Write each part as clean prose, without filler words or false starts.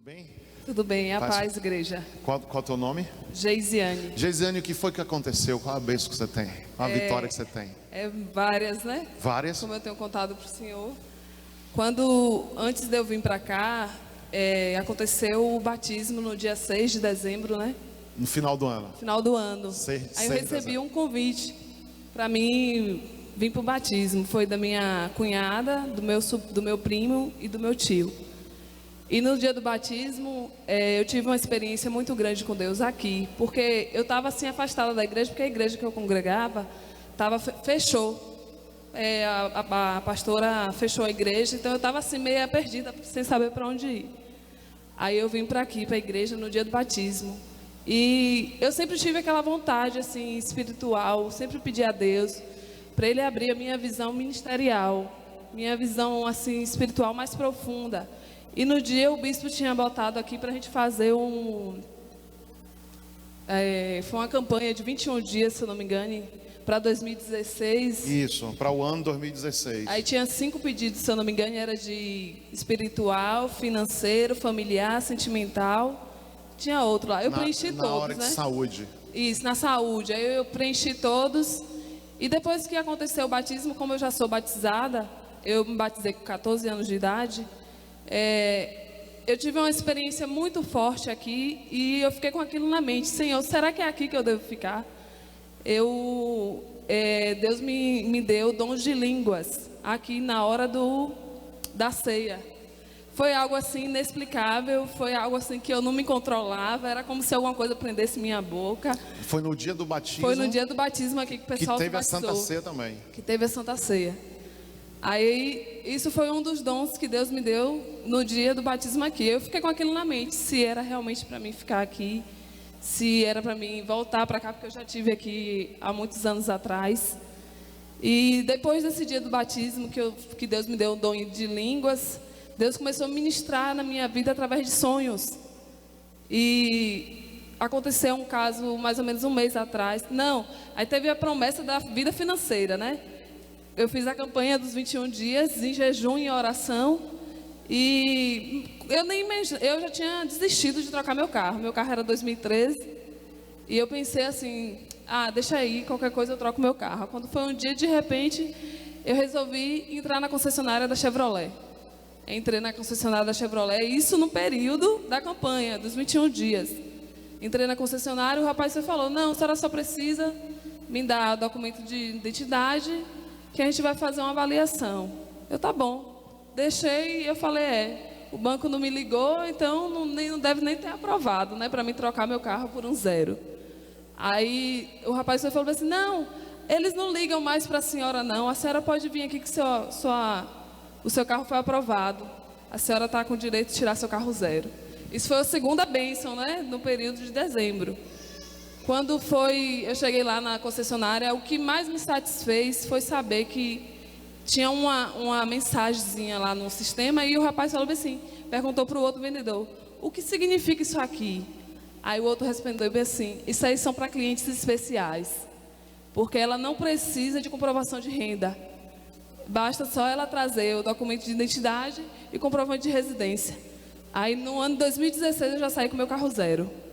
bem? Tudo bem, a paz, igreja. Qual é o teu nome? Geisiane. Geisiane, o que foi que aconteceu? Qual a bênção que você tem? Qual a vitória que você tem? Várias, né? Várias? Como eu tenho contado para o senhor. Antes de eu vir para cá, aconteceu o batismo no dia 6 de dezembro, né? No final do ano? Final do ano. Aí eu recebi um convite para mim vir para o batismo. Foi da minha cunhada, do meu primo e do meu tio. E no dia do batismo, eu tive uma experiência muito grande com Deus aqui. Porque eu estava assim afastada da igreja, porque a igreja que eu congregava fechou. A pastora fechou a igreja, então eu estava assim meio perdida, sem saber para onde ir. Aí eu vim para aqui, para a igreja, no dia do batismo. E eu sempre tive aquela vontade assim espiritual, sempre pedi a Deus para Ele abrir a minha visão ministerial, minha visão assim espiritual mais profunda. E no dia o bispo tinha botado aqui para a gente fazer foi uma campanha de 21 dias, se eu não me engano, para 2016. Isso, para o ano 2016. Aí tinha 5 pedidos, se eu não me engano, era de espiritual, financeiro, familiar, sentimental. Tinha outro lá, eu preenchi todos, na hora de né? saúde. Isso, na saúde. Aí eu preenchi todos. E depois que aconteceu o batismo, como eu já sou batizada, eu me batizei com 14 anos de idade. Eu tive uma experiência muito forte aqui e eu fiquei com aquilo na mente. Senhor, será que é aqui que eu devo ficar? Deus me deu dons de línguas aqui na hora da ceia. Foi algo assim inexplicável, foi algo assim que eu não me controlava, era como se alguma coisa prendesse minha boca. Foi no dia do batismo? Foi no dia do batismo aqui que o pessoal que teve a Santa Ceia também. Que teve a Santa Ceia. Aí, isso foi um dos dons que Deus me deu no dia do batismo aqui. Eu fiquei com aquilo na mente, se era realmente para mim ficar aqui, se era para mim voltar para cá, porque eu já estive aqui há muitos anos atrás. E depois desse dia do batismo, que Deus me deu o dom de línguas, Deus começou a ministrar na minha vida através de sonhos. E aconteceu um caso mais ou menos um mês atrás. Não, aí teve a promessa da vida financeira, né? Eu fiz a campanha dos 21 dias em jejum e oração. E eu já tinha desistido de trocar meu carro. Meu carro era 2013. E eu pensei assim, deixa aí, qualquer coisa eu troco meu carro. Quando foi um dia, de repente, eu resolvi entrar na concessionária da Chevrolet. Entrei na concessionária da Chevrolet, isso no período da campanha, dos 21 dias. Entrei na concessionária e o rapaz falou, não, a senhora só precisa me dar documento de identidade, que a gente vai fazer uma avaliação. Tá bom. Deixei e eu falei, o banco não me ligou, então não deve nem ter aprovado, né, para mim trocar meu carro por um 0. Aí o rapaz falou assim, não, eles não ligam mais para a senhora não, a senhora pode vir aqui que o seu carro foi aprovado. A senhora está com o direito de tirar seu carro 0. Isso foi a segunda bênção, né? No período de dezembro. Quando eu cheguei lá na concessionária, o que mais me satisfez foi saber que tinha uma mensagenzinha lá no sistema e o rapaz falou assim, perguntou para o outro vendedor, o que significa isso aqui? Aí o outro respondeu assim, isso aí são para clientes especiais, porque ela não precisa de comprovação de renda. Basta só ela trazer o documento de identidade e comprovante de residência. Aí no ano de 2016 eu já saí com meu carro 0.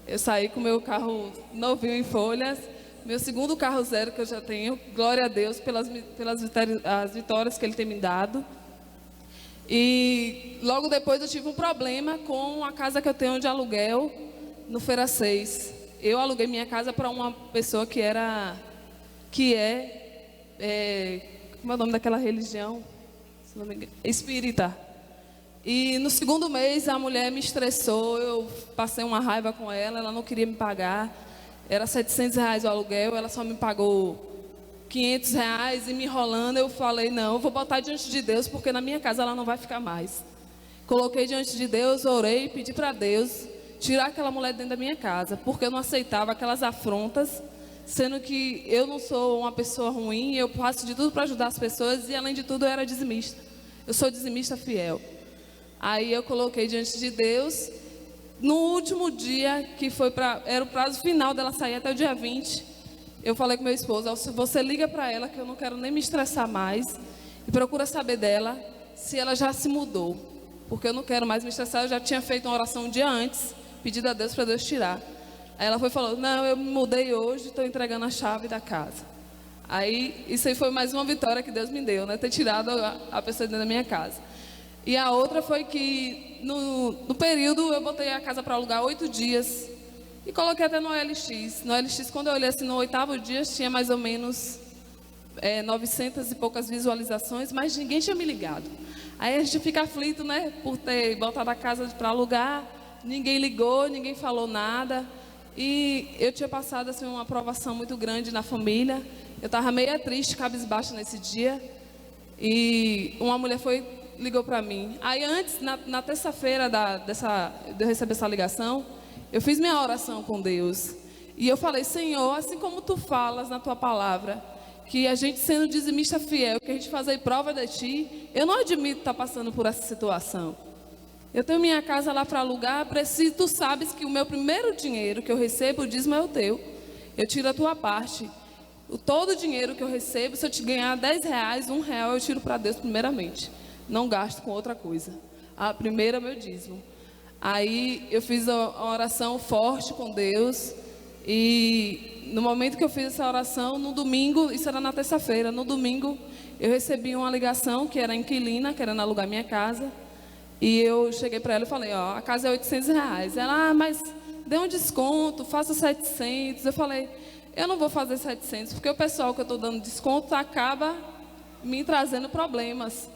Eu saí com meu carro novinho em folhas. Meu segundo carro 0 que eu já tenho. Glória a Deus pelas vitórias que Ele tem me dado. E logo depois eu tive um problema com a casa que eu tenho de aluguel no Feira 6. Eu aluguei minha casa para uma pessoa que é como é o nome daquela religião? Se não me engano, espírita. E no segundo mês a mulher me estressou, eu passei uma raiva com ela não queria me pagar. Era R$700 o aluguel, ela só me pagou R$500 e me enrolando. Eu falei, não, eu vou botar diante de Deus, porque na minha casa ela não vai ficar mais. Coloquei diante de Deus, orei, pedi para Deus tirar aquela mulher dentro da minha casa, porque eu não aceitava aquelas afrontas, sendo que eu não sou uma pessoa ruim, eu faço de tudo para ajudar as pessoas e além de tudo eu era dizimista. Eu sou dizimista fiel. Aí eu coloquei diante de Deus. No último dia, que era o prazo final dela sair até o dia 20, eu falei com meu esposo, você liga para ela que eu não quero nem me estressar mais e procura saber dela se ela já se mudou. porque eu não quero mais me estressar. Eu já tinha feito uma oração um dia antes, pedido a Deus para Deus tirar. Aí ela foi e falou, não, eu me mudei hoje, estou entregando a chave da casa. Aí, isso aí foi mais uma vitória que Deus me deu, né? Ter tirado a pessoa dentro da minha casa. E a outra foi que, no período, eu botei a casa para alugar 8 dias. E coloquei até no OLX. No OLX, quando eu olhei assim, no 8º dia, tinha mais ou menos 900 e poucas visualizações, mas ninguém tinha me ligado. Aí a gente fica aflito, né? Por ter botado a casa para alugar. Ninguém ligou, ninguém falou nada. E eu tinha passado assim, uma aprovação muito grande na família. Eu estava meio triste, cabisbaixa nesse dia. E uma mulher ligou para mim. Aí antes, na terça-feira de eu receber essa ligação, eu fiz minha oração com Deus. E eu falei, Senhor, assim como Tu falas na Tua palavra, que a gente sendo dizimista fiel, que a gente fazer prova de Ti, eu não admito estar passando por essa situação. Eu tenho minha casa lá para alugar, preciso, Tu sabes que o meu primeiro dinheiro que eu recebo, o dízimo é o Teu. Eu tiro a Tua parte. Todo o dinheiro que eu recebo, se eu te ganhar 10 reais, R$1, eu tiro para Deus primeiramente. Não gasto com outra coisa. A primeira é meu dízimo. Aí eu fiz uma oração forte com Deus. E no momento que eu fiz essa oração, no domingo, isso era na terça-feira, no domingo eu recebi uma ligação que era inquilina, querendo alugar minha casa. E eu cheguei para ela e falei, ó, a casa é R$800. Ela, mas dê um desconto, faça 700. Eu falei, eu não vou fazer 700, porque o pessoal que eu estou dando desconto acaba me trazendo problemas.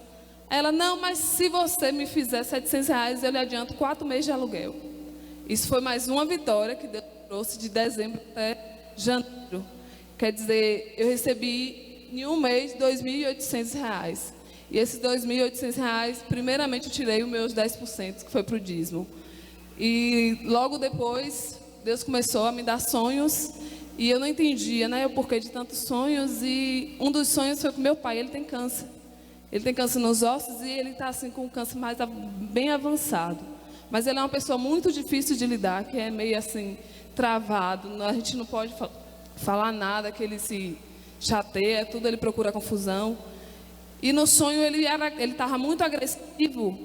Ela, não, mas se você me fizer R$700, eu lhe adianto 4 meses de aluguel. Isso foi mais uma vitória que Deus trouxe de dezembro até janeiro. Quer dizer, eu recebi em um mês R$2.800. E esses R$2.800, primeiramente eu tirei os meus 10%, que foi para o dízimo. E logo depois, Deus começou a me dar sonhos. E eu não entendia, né, o porquê de tantos sonhos. E um dos sonhos foi com meu pai, ele tem câncer. Ele tem câncer nos ossos e ele está assim com um câncer bem avançado. Mas ele é uma pessoa muito difícil de lidar, que é meio assim, travado. A gente não pode falar nada, que ele se chateia, tudo ele procura confusão. E no sonho ele estava muito agressivo,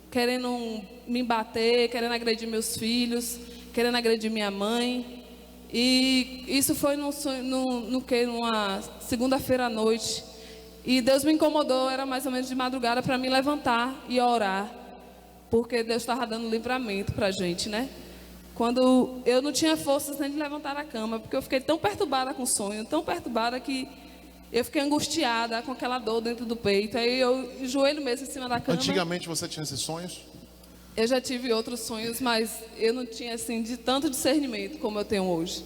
querendo me bater, querendo agredir meus filhos, querendo agredir minha mãe. E isso foi numa segunda-feira à noite. E Deus me incomodou, era mais ou menos de madrugada, para me levantar e orar. Porque Deus estava dando livramento para a gente, né? Quando eu não tinha forças nem de levantar da cama, porque eu fiquei tão perturbada com o sonho, tão perturbada que eu fiquei angustiada com aquela dor dentro do peito. Aí eu joelho mesmo em cima da cama. Antigamente você tinha esses sonhos? Eu já tive outros sonhos, mas eu não tinha assim de tanto discernimento como eu tenho hoje.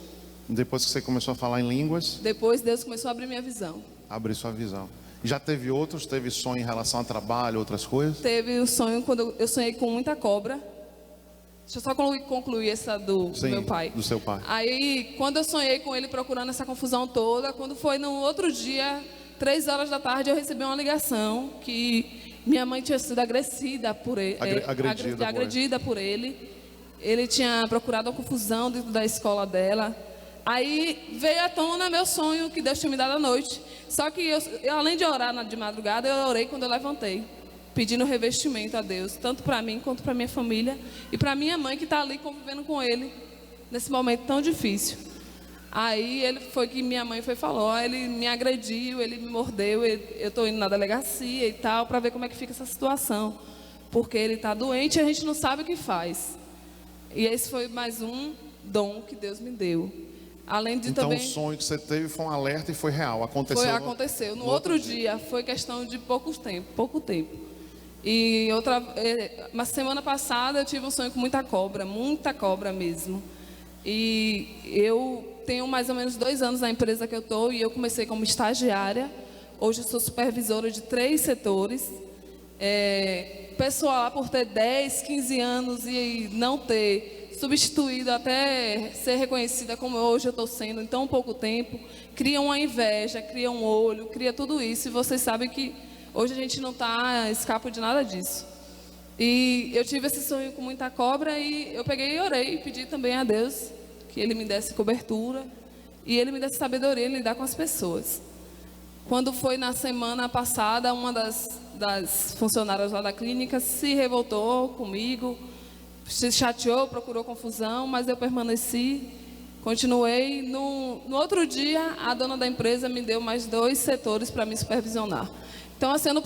Depois que você começou a falar em línguas? Depois Deus começou a abrir minha visão. Abrir sua visão. Já teve outros? Teve sonho em relação a trabalho, outras coisas? Teve o sonho quando eu sonhei com muita cobra. Deixa eu só concluir essa do meu pai. Do seu pai. Aí, quando eu sonhei com ele procurando essa confusão toda, quando foi no outro dia, 3 horas da tarde, eu recebi uma ligação que minha mãe tinha sido agredida por ele. Agredida por ele. Ele tinha procurado uma confusão dentro da escola dela. Aí veio à tona meu sonho que Deus tinha me dado à noite. Só que eu além de orar de madrugada, eu orei quando eu levantei, pedindo revestimento a Deus, tanto para mim quanto para minha família e para minha mãe que está ali convivendo com ele nesse momento tão difícil. Aí minha mãe falou, ele me agrediu, ele me mordeu, eu estou indo na delegacia e tal para ver como é que fica essa situação, porque ele está doente e a gente não sabe o que faz. E esse foi mais um dom que Deus me deu. Além de então também, o sonho que você teve foi um alerta e foi real, aconteceu? No outro dia, foi questão de pouco tempo. E uma semana passada eu tive um sonho com muita cobra mesmo. E eu tenho mais ou menos 2 anos na empresa que eu estou e eu comecei como estagiária. Hoje eu sou supervisora de 3 setores. Pessoal lá por ter 10, 15 anos e não ter substituído até ser reconhecida como hoje eu estou sendo em tão pouco tempo, cria uma inveja, cria um olho, cria tudo isso. E vocês sabem que hoje a gente não está escapa de nada disso. E eu tive esse sonho com muita cobra e eu peguei e orei e pedi também a Deus que Ele me desse cobertura e Ele me desse sabedoria em lidar com as pessoas. Quando foi na semana passada, uma das funcionárias lá da clínica se revoltou comigo, se chateou, procurou confusão, mas eu permaneci, continuei. No outro dia, a dona da empresa me deu mais 2 setores para me supervisionar. Então, assim, eu não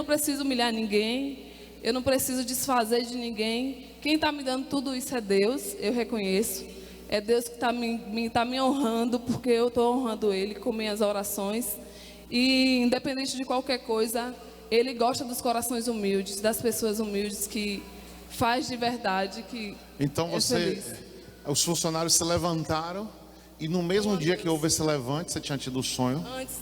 preciso humilhar ninguém, eu não preciso desfazer de ninguém. Quem está me dando tudo isso é Deus, eu reconheço. É Deus que está me honrando, porque eu estou honrando Ele com minhas orações. E, independente de qualquer coisa, Ele gosta dos corações humildes, das pessoas humildes que faz de verdade, que Então os funcionários se levantaram e no mesmo dia que houve esse levante, você tinha tido o sonho, Antes,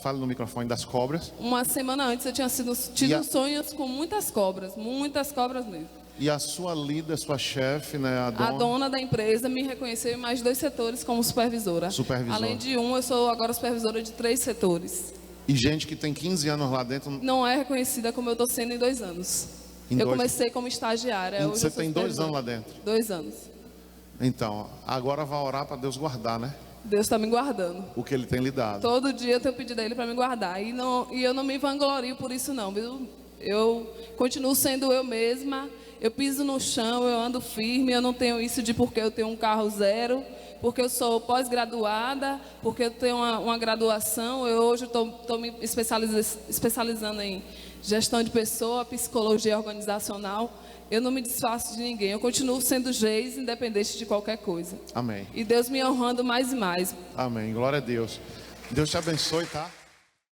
fale no microfone, das cobras. uma semana antes, eu tinha tido sonhos com muitas cobras mesmo. E a sua líder, sua chefe, né, A dona da empresa me reconheceu em mais 2 setores como supervisora. Além de eu sou agora supervisora de 3 setores. E gente que tem 15 anos lá dentro. Não é reconhecida como eu estou sendo em 2 anos. Comecei como estagiária. Hoje você tem 2 anos lá dentro? 2 anos. Então, agora vai orar para Deus guardar, né? Deus está me guardando. O que Ele tem lhe dado. Todo dia eu tenho pedido a Ele para me guardar. E eu não me vanglorio por isso não, viu? Eu continuo sendo eu mesma. Eu piso no chão, eu ando firme. Eu não tenho isso de porque eu tenho um carro zero, porque eu sou pós-graduada, porque eu tenho uma graduação. Eu hoje estou me especializando em gestão de pessoa, psicologia organizacional. Eu não me desfaço de ninguém. Eu continuo sendo Geis, independente de qualquer coisa. Amém. E Deus me honrando mais e mais. Amém. Glória a Deus. Deus te abençoe, tá?